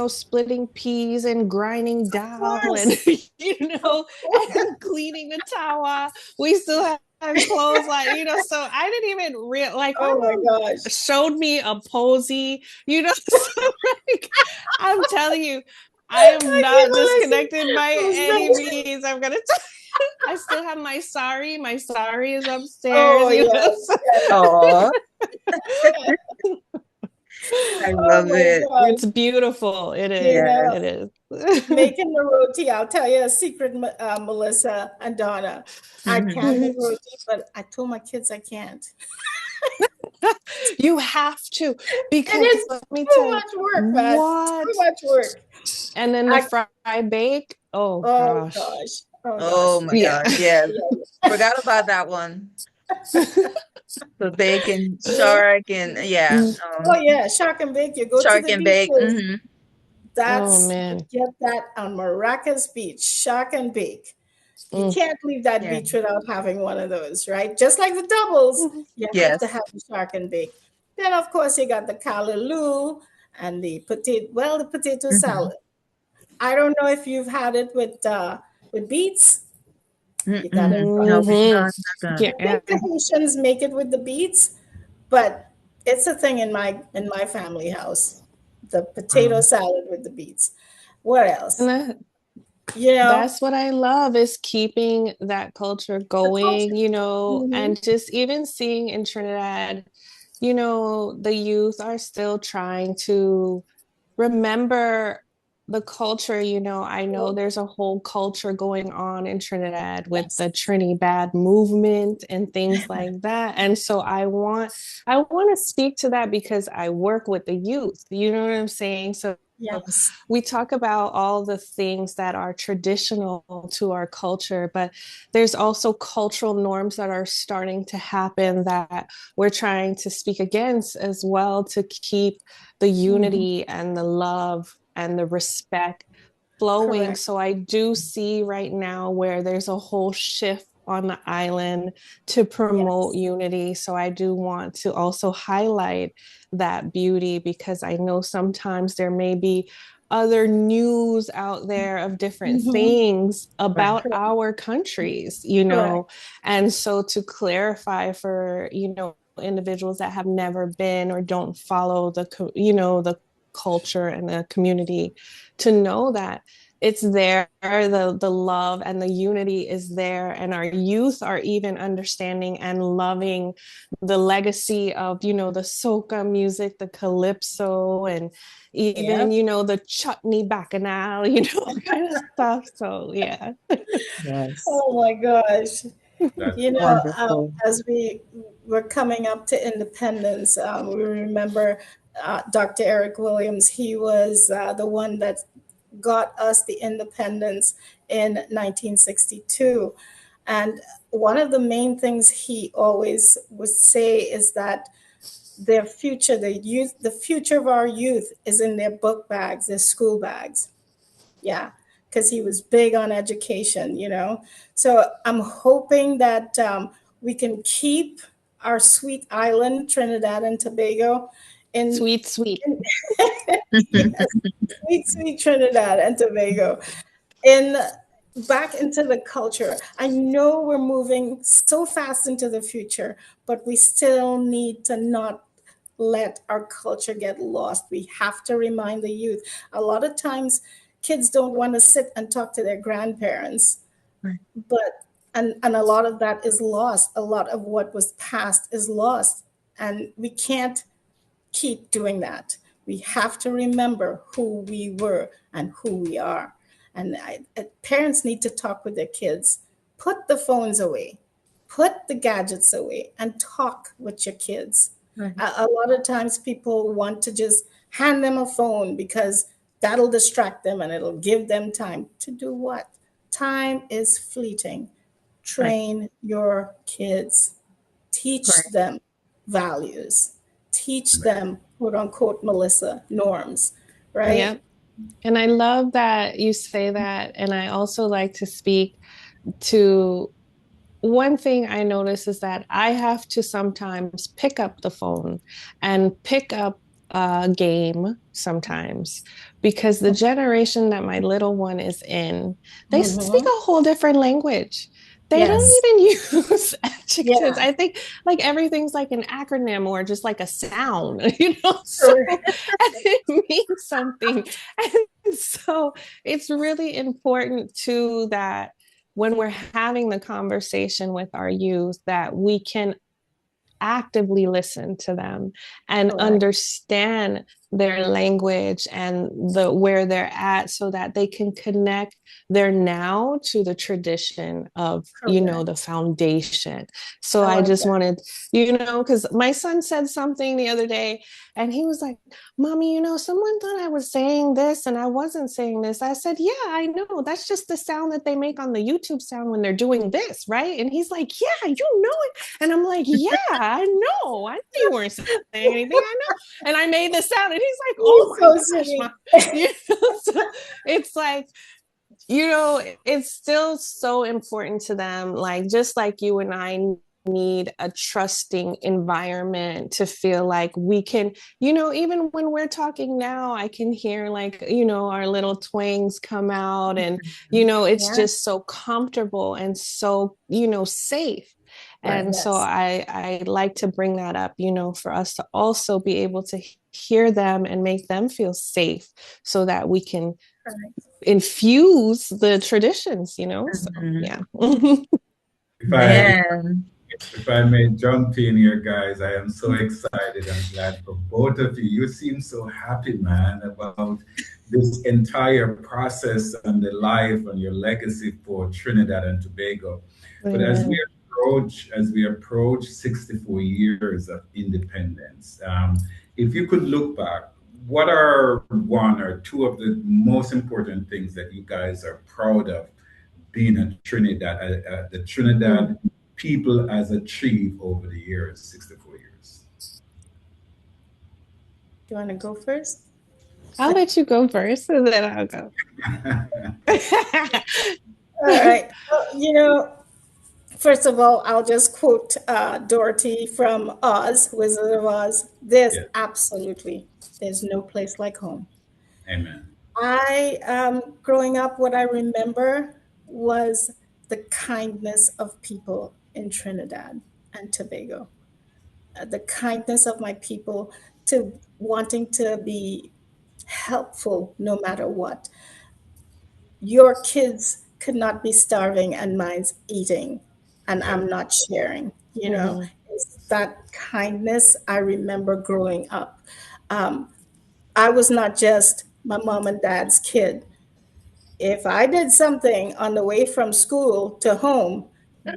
splitting peas and grinding Of dal and, course. Of course. and cleaning the tower. We still had clothes so I didn't even like my Oh my mom gosh. showed me a posy, so like, I'm telling you, I am I not can't listen. disconnected by Those any things. means. I'm gonna I still have my sari. My sari is upstairs, Oh yes, so yes. Oh, I Oh love my it. God. It's beautiful. It You is. Yeah. know, It is. making the roti, I'll tell you a secret, Melissa and Donna. I Hmm. can make roti, but I told my kids I can't. You have to, It because is let me too tell you much work, man. Too what. much work. And then the I, fry bake. Oh oh gosh. gosh. Oh Oh gosh. my Yeah. gosh. Yes. Yeah. Forgot about that one. The bacon, shark, and yeah, Oh yeah, shark and bake. You go to shark the and bake. beaches. Hmm. Oh That's you man. get that on Maracas Beach, shark and bake. You Mm. can't leave that Yeah. beach without having one of those, right? Just like the doubles, Mhm. you have to Yes. have the shark and bake. Then of course you got the callaloo and the potato Hmm. salad. I don't know if you've had it with beets. You gotta Mm-mm. try No, it. we have Mhm. not. Not. I Yeah. think the Haitians make it with the beets, but it's a thing in my family house. The potato Um, salad with the beets. What And else? that, You know, that's what I love is keeping that culture the culture. going, Hmm. and just even seeing in Trinidad, the youth are still trying to remember the culture. I know there's a whole culture going on in Trinidad with Yes. the Trinidad movement and things like that. And so I want to speak to that because I work with the youth. You know what I'm saying? So Yes. we talk about all the things that are traditional to our culture, but there's also cultural norms that are starting to happen that we're trying to speak against as well to keep the Hmm. unity and the love and the respect flowing. Correct. So I do see right now where there's a whole shift on the island to promote Yes. unity. So I do want to also highlight that beauty because I know sometimes there may be other news out there of different Hmm. things right. about Correct. our countries, Correct. and so to clarify for, individuals that have never been or don't follow the culture and the community to know that it's there, the love and the unity is there, and our youth are even understanding and loving the legacy of the soca music, the calypso, and Yeah. even the chutney bacchanal, kind of stuff. So yeah. Yes. Oh my gosh. That's You know, Wonderful. as we were coming up to independence, we remember Dr. Eric Williams. He was the one that got us the independence in 1962. And one of the main things he always would say is that their future, the future of our youth is in their book bags, their school bags. Yeah, because he was big on education. So I'm hoping that we can keep our sweet island, Trinidad and Tobago, in, Sweet, sweet. in yes, sweet, sweet Trinidad and Tobago, in back into the culture. I know we're moving so fast into the future, but we still need to not let our culture get lost. We have to remind the youth. A lot of times kids don't want to sit and talk to their grandparents, Right. but and a lot of that is lost. A lot of what was passed is lost. And we can't keep doing that. We have to remember who we were and who we are. And parents need to talk with their kids. Put the phones away, put the gadgets away, and talk with your kids. Right. A lot of times people want to just hand them a phone because that'll distract them and it'll give them time to do what? Time is fleeting. Right. Train your kids, teach Right. them values, teach them, quote unquote, Melissa, norms, right? Yep. And I love that you say that. And I also like to speak to one thing I notice is that I have to sometimes pick up the phone and pick up a game sometimes because the generation that my little one is in, they speak Mm-hmm. a whole different language. They Yes. don't even use adjectives. Yeah. I think like everything's like an acronym or just like a sound, so Correct. and it means something. And so it's really important too that when we're having the conversation with our youth that we can actively listen to them and understand their language and where they're at, so that they can connect their now to the tradition of, the foundation. So I just wanted, because my son said something the other day and he was like, Mommy, someone thought I was saying this and I wasn't saying this. I said, yeah, I know. That's just the sound that they make on the YouTube sound when they're doing this, right? And he's like, yeah, you know it. And I'm like, yeah, I know. I know you weren't saying anything. I know. And I made the sound and he's like, oh my gosh, Mom. So it's like, it's still so important to them. Like, just like you and I need a trusting environment to feel like we can, even when we're talking now, I can hear like, our little twangs come out and, it's just so comfortable and so, safe. And so I like to bring that up, for us to also be able to hear them and make them feel safe so that we can infuse the traditions, So, yeah. If I may jump in here, guys, I am so excited and glad for both of you. You seem so happy, man, about this entire process and the life and your legacy for Trinidad and Tobago. But as we approach 64 years of independence, if you could look back, what are one or two of the most important things that you guys are proud of being a Trinidad, the Trinidad people has achieved over the years, 64 years? Do you want to go first? I'll let you go first and then I'll go. All right. First of all, I'll just quote Dorothy from Oz, Wizard of Oz. There's no place like home. Amen. Growing up, what I remember was the kindness of people in Trinidad and Tobago. The kindness of my people to wanting to be helpful no matter what. Your kids could not be starving and mine's eating, and I'm not sharing. It's that kindness I remember growing up. I was not just my mom and dad's kid. If I did something on the way from school to home,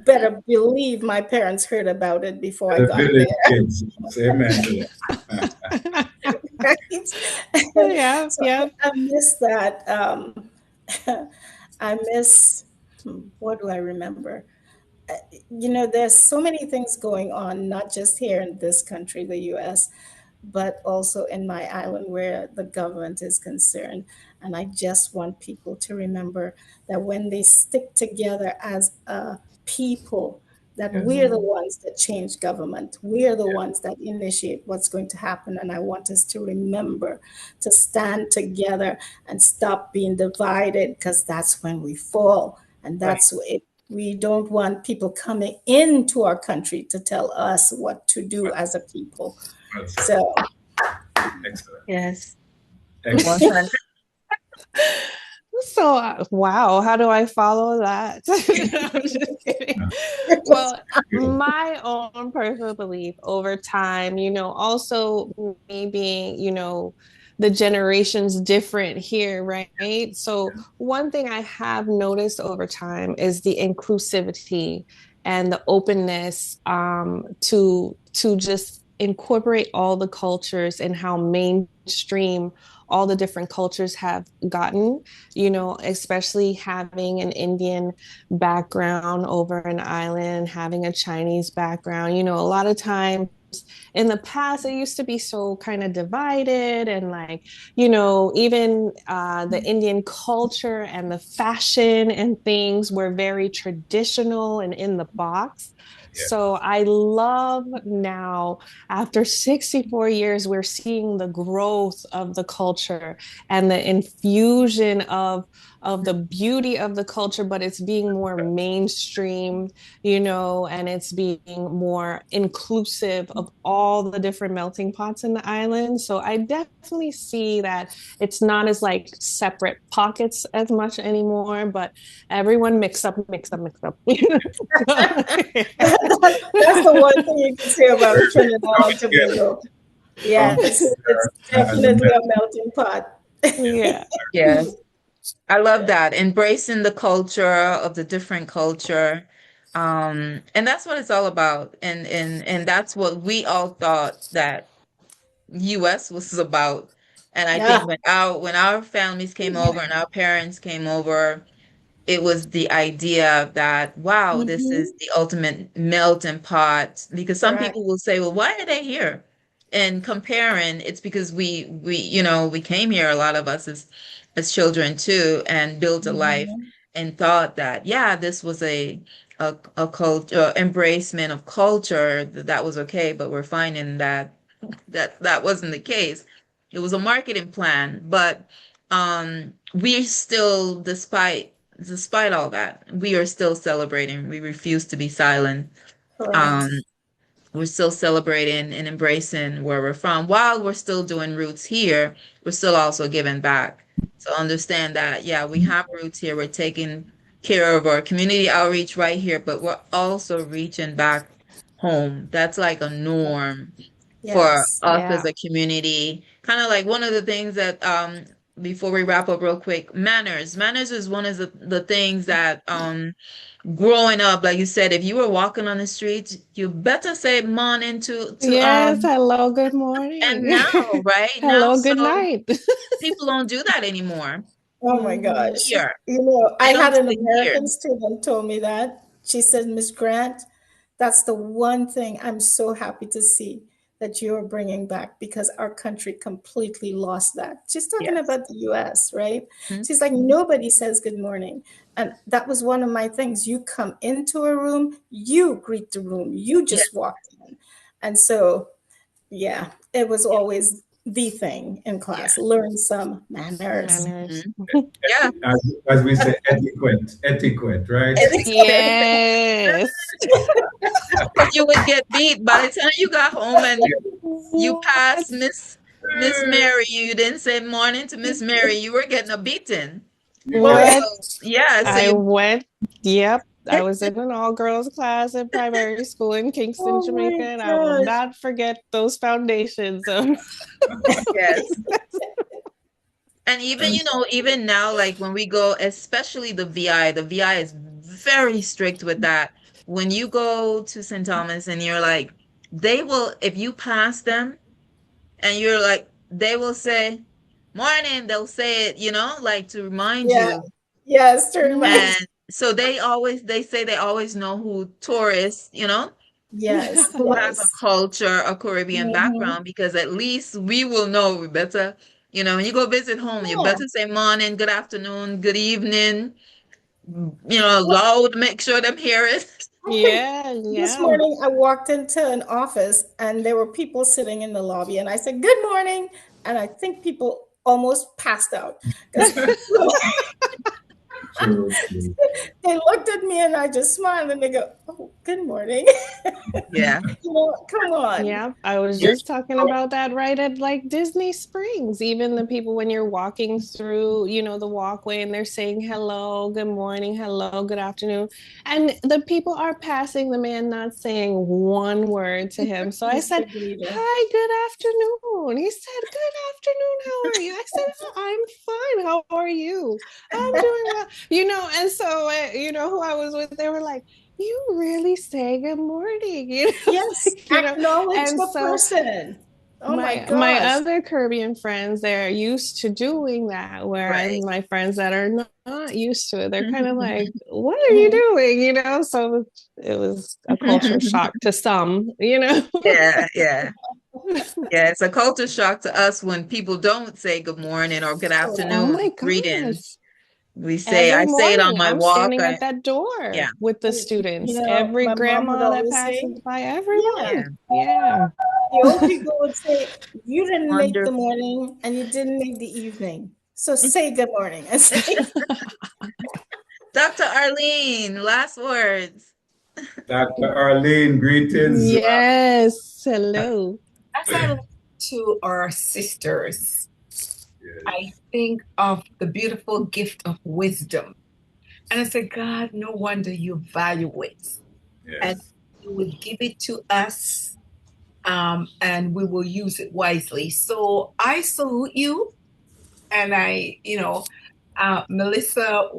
better believe my parents heard about it before I got there. Kids. Amen. Right? I miss that. I miss, what do I remember? There's so many things going on, not just here in this country, the US, but also in my island where the government is concerned. And I just want people to remember that when they stick together as a people, that we're the ones that change government. We're the ones that initiate what's going to happen. And I want us to remember to stand together and stop being divided, because that's when we fall. And that's it. We don't want people coming into our country to tell us what to do as a people. So, excellent. Yes. Excellent. So, wow, how do I follow that? I'm just kidding. Well, my own personal belief over time, also me being, the generations different here, right? So one thing I have noticed over time is the inclusivity and the openness to just incorporate all the cultures and how mainstream all the different cultures have gotten, especially having an Indian background over an island, having a Chinese background. A lot of times in the past, it used to be so kind of divided, and like, even the Indian culture and the fashion and things were very traditional and in the box. So I love now, after 64 years, we're seeing the growth of the culture and the infusion of of the beauty of the culture, but it's being more mainstream, and it's being more inclusive of all the different melting pots in the island. So I definitely see that it's not as like separate pockets as much anymore, but everyone mix up. That's the one thing you can say about Trinidad and Tobago. Yeah, it's definitely a melting pot. Yeah. Yes. I love that. Embracing the culture of the different culture. And that's what it's all about. And that's what we all thought that US was about. And I Yeah. think when our families came over and our parents came over, it was the idea that, wow, this is the ultimate melting pot. Because some Correct. people will say, well, why are they here? And comparing, it's because we came here, a lot of us as children too, and built a life and thought that, yeah, this was a culture, embracement of culture, that was okay, but we're finding that wasn't the case. It was a marketing plan, but we still, despite all that, we are still celebrating. We refuse to be silent. Correct. Um, we're still celebrating and embracing where we're from. While we're still doing roots here, we're still also giving back. So understand that, yeah, we have roots here. We're taking care of our community outreach right here, but we're also reaching back home. That's like a norm for Yes. us Yeah. as a community. Kind of like one of the things that before we wrap up real quick, manners. Manners is one of the things that growing up, like you said, if you were walking on the street, you better say morning to Yes, hello, good morning. and now, right? Now, Hello, so good night. people don't do that anymore. Oh my gosh. Here. I They don't had do an it here. American student told me that. She said, Miss Grant, that's the one thing I'm so happy to see that you're bringing back because our country completely lost that. She's talking Yes. about the US, right? Mhm. She's like, nobody says good morning. And that was one of my things. You come into a room, you greet the room, you Yes. just walked in. And so, yeah, it was always the thing in Yeah. class. Learn some manners. Manners. Yeah. As we say, etiquette, right? Yes. Because you would get beat by the time you got home and you What? passed Miss Mary. You didn't say morning to Miss Mary. You were getting a beating. What? So, yeah. So I you. went, yep. I was in an all-girls class in primary school in Kingston, Oh Jamaica, my and I will gosh. not forget those foundations of Yes. And even now, like when we go, especially the VI is very strict with that. When you go to St. Thomas and you're like, they will, if you pass them and you're like, they will say, morning, they'll say it, like to remind Yeah. you. Yes, to remind. And so they say they always know who tourists, Yes. who has a Yes. culture, a Caribbean Mhm. background, because at least we will know. We better, when you go visit home, you Yeah. better say morning, good afternoon, good evening, loud, make sure them hear it. Yeah, This yeah. morning I walked into an office and there were people sitting in the lobby and I said, "Good morning." And I think people almost passed out because True, true. they looked at me and I just smiled and they go, "Oh, good morning." Yeah. Come on. Yeah, I was just talking about that right at like Disney Springs. Even the people when you're walking through, the walkway and they're saying hello, good morning, hello, good afternoon. And the people are passing the man, not saying one word to him. So I said, Distributor. "Hi, good afternoon." He said, "Good afternoon, how are you?" I said, "Oh, I'm fine. How are you?" "I'm doing well." And so, who I was with, they were like, "You really say good morning," Yes, acknowledge and the so person. Oh my my gosh. other Caribbean friends, they're used to doing that, whereas Right. my friends that are not used to it, they're kind of like, "What are you Mhm. doing?" So it was a culture shock to some. Yeah, yeah. Yeah, it's a culture shock to us when people don't say good morning or good Oh afternoon my greetings. gosh. I Every say it on morning, my I'm walk. standing at that door Yeah, with the students. Every My mom would grandma that always say, passes by, yeah, everyone. yeah. Yeah. the old people would say, you didn't make the Wonderful. morning and you didn't make the evening. So say good morning. And say Dr. Arlene, last words. Dr. Arlene, greetings. Yes. Hello. As I look to our sisters, Yes. I think of the beautiful gift of wisdom. And I said, God, no wonder you value it. And Yes. you would give it to us, and we will use it wisely. So I salute you. And Melissa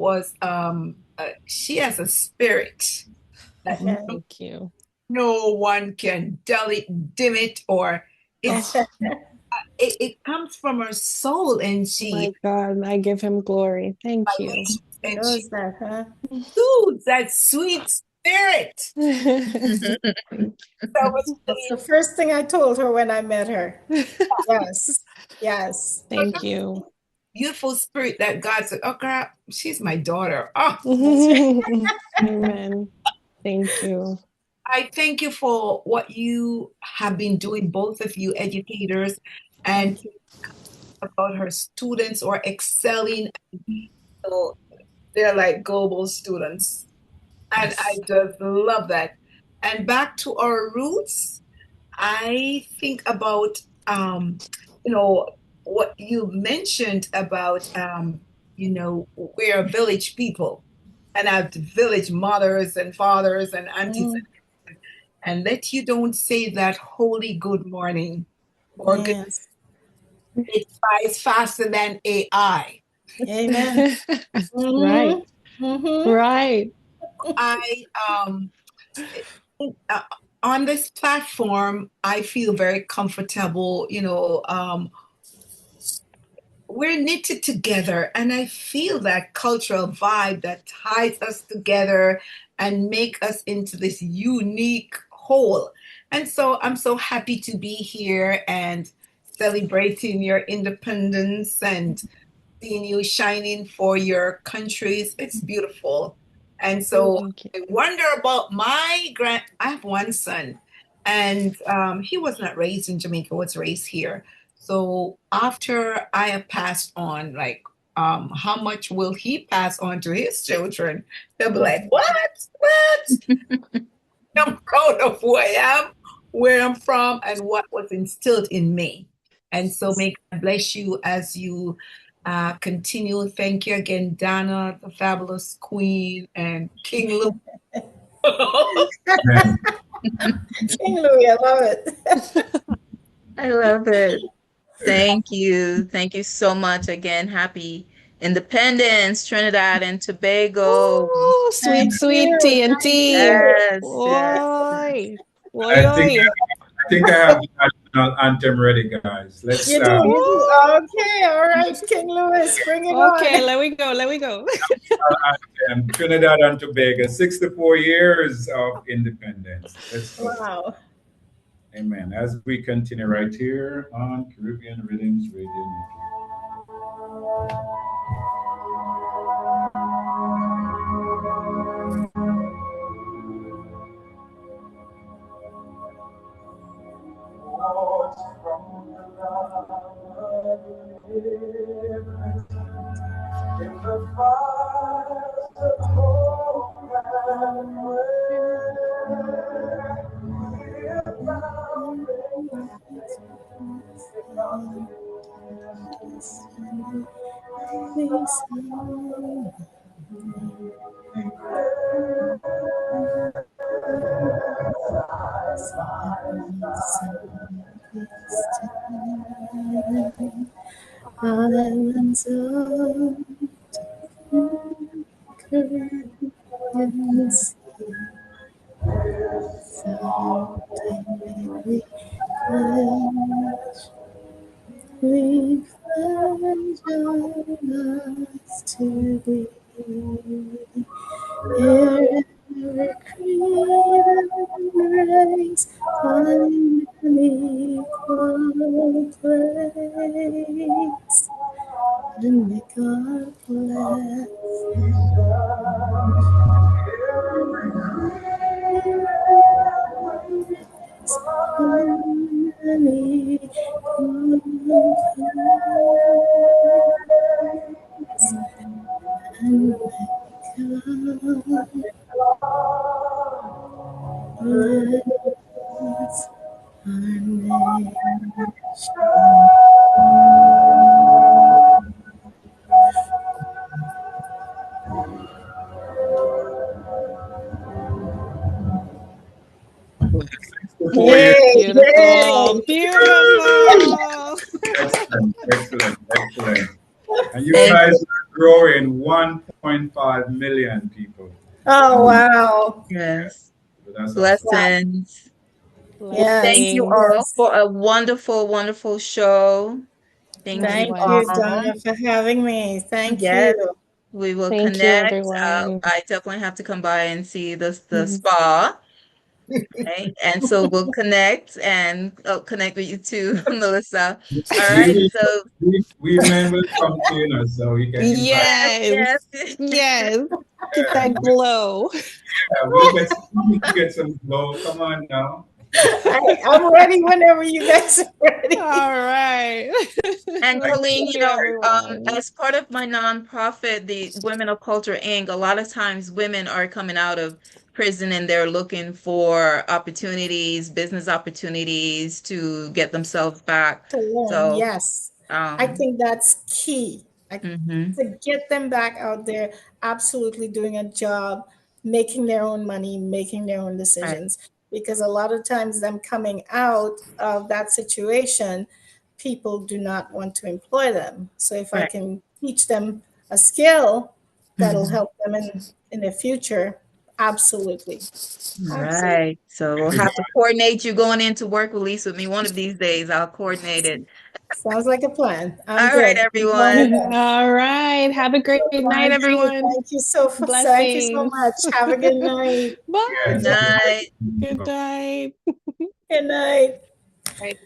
she has a spirit that okay. Thank you. no one can dull it, dim it, or it's Oh it comes from her soul, and my God, I give him glory. Thank you. He and she knows that, huh? exudes that sweet spirit. So it's That's the first thing I told her when I met her. Yes. Yes. Thank you. beautiful spirit that God said, oh girl, she's my daughter. Oh, Amen. Thank you. I thank you for what you have been doing, both of you educators, and about her students or excelling. So they're like global students. And I just love that. And back to our roots, I think about you know what you mentioned about we're a village people and have village mothers and fathers and aunties and that you don't say that holy good morning or good Yes. it flies faster than AI. Amen. Right. Mm-hmm. Right. I uh, on this platform, I feel very comfortable. We're knitted together, and I feel that cultural vibe that ties us together and make us into this unique whole. And so I'm so happy to be here and celebrating your independence and seeing you shining for your countries. It's beautiful. And so Thank you. I wonder about I have one son, and he was not raised in Jamaica, was raised here. So after I have passed on, like, how much will he pass on to his children? They'll be like, what? What? I'm proud of who I am, where I'm from, and what was instilled in me. And so may God bless you as you continue. Thank you again, Donna, the fabulous queen, and King Louis. Amen. King Louis, I love it. I love it. Thank you. Thank you so much again. Happy Independence, Trinidad and Tobago. Oh, sweet, Thank sweet you. tea and Thank tea. you. Yes, yes. Oi. Oi, I think oi. I think I have the national anthem ready, guys. Let's You do, you do. Oh, Okay, all right, King Louis, bring it okay, on. let we go. Let we go. anthem. Trinidad and Tobago, 64 years of independence. Let's go. Wow. Amen. As we continue right here on Caribbean Rhythms Radio Network. In the fires of hope and Islands of Caribbean someday we find us to be here every creed embrace find an equal place and may God bless harmony, equal place. Once our nation. Yay. Yay, Beautiful, yay. beautiful. Excellent, excellent, excellent. And you Thank guys are growing 1.5 million people. Oh, you. wow. Yes. So that's awesome. Wow. Blessings. Well, thank Yes, you Blessings. all yes. for a wonderful, wonderful show. Thank you Thank Likewise. you, all. Donna, for having me. Thank Yes, you. we will Thank you, connect. everyone. I definitely have to come by and see the Mhm. spa. Right? And so we'll connect and connect with you too, Melissa. All right. We, So we men will come to you, so we can invite. yes, Yes, yes. yes. Get Yeah, that glow. we can get some glow. Come on now. I'm ready whenever you guys are ready. All right. And Well, Colleen, thank you you, know, everyone. as part of my nonprofit, the Women of Culture Inc., a lot of times women are coming out of prison and they're looking for opportunities, business opportunities to get themselves back. To learn, So, yes. I um, think that's key. mhm, To get them back out there, absolutely doing a job, making their own money, making their own right. decisions. Because a lot of times, them coming out of that situation, people do not want to employ them. So if I Right. can teach them a skill that'll Mhm. help them in the future, absolutely. Absolutely. Right. So we'll Thank you, have to coordinate you going into work release with me one of these days. I'll coordinate it. Sounds like a plan. I'm All right, good. I'm going with everyone. that. All right. Have a great night, Thank you. everyone. Thank you so Blessings. much. Have a good night. Good Bye. guys. night. Good night. Good night. Right.